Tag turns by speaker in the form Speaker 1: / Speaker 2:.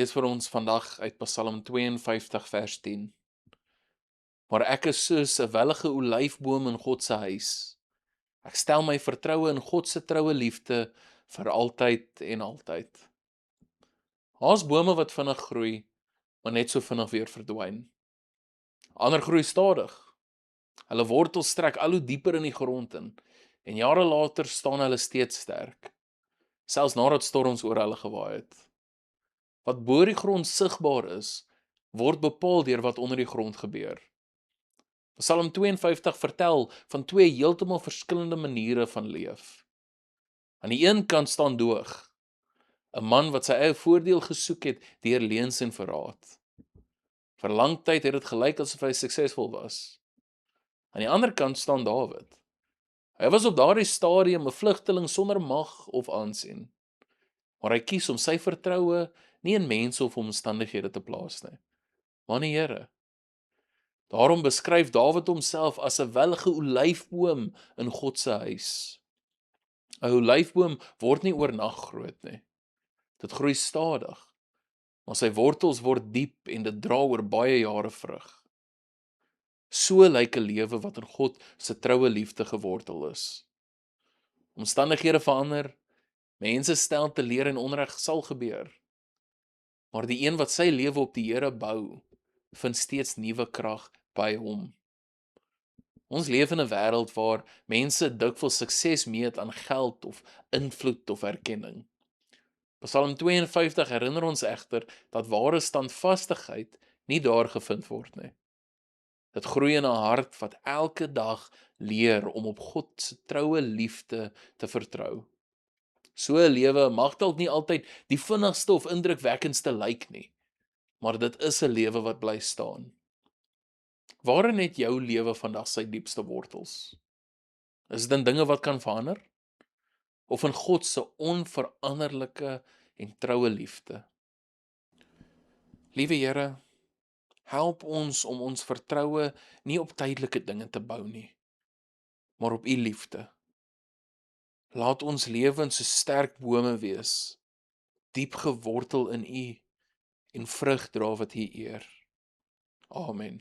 Speaker 1: lees vir ons vandag uit Psalm 52 vers 10. Maar ek is soos 'n wellige olyfboom in God se huis. Ek stel my vertroue in God se troue liefde vir altyd en altyd. Daar's bome wat vinnig groei, maar net so vinnig weer verdwyn. Ander groei stadig. Hulle wortels strek al hoe dieper in die grond in en jare later staan hulle steeds sterk, selfs nadat storms oor hulle gewaai het. Wat bo die grond sigbaar is, word bepaal deur wat onder die grond gebeur. Psalm 52 vertel van twee heeltemal verskillende maniere van leef. Aan die een kant staan Doeg, 'n man wat sy eie voordeel gesoek het deur leuns en verraad. Vir lang tyd het dit gelyk asof hy suksesvol was. Aan die ander kant staan Dawid. Hy was op daardie stadium 'n vlugteling sonder mag of aansien, maar hy kies om sy vertroue nie in mense of omstandighede te plaas nie, maar in die Here. Daarom beskryf Dawid homself as 'n wellige olyfboom in God se huis. 'n Olyfboom word nie oornag groot nie. Dit groei stadig, maar sy wortels word diep en dit dra oor baie jare vrug. So lyk 'n lewe wat in God se troue liefde gewortel is. Omstandighede verander, mense stel teleur en onreg sal gebeur. Maar die een wat sy lewe op die Here bou, vind steeds nuwe krag by hom. Ons leef in 'n wêreld waar mense dikwels sukses meet aan geld of invloed of erkenning. Psalm 52 herinner ons egter dat ware standvastigheid nie daar gevind word nie. Dit groei in 'n hart wat elke dag leer om op God se troue liefde te vertrou. So 'n lewe mag dalk nie altyd die vinnigste of indrukwekkendste lyk nie, maar dit is 'n lewe wat bly staan. Waarin het jou lewe vandag sy diepste wortels? Is dit in dinge wat kan verander? Of in God se onveranderlike en troue liefde? Liewe Here, help ons om ons vertroue nie op tydelike dinge te bou nie, maar op U liefde. Laat ons lewens so sterk bome wees, diep gewortel in U en vrug dra wat U eer. Amen.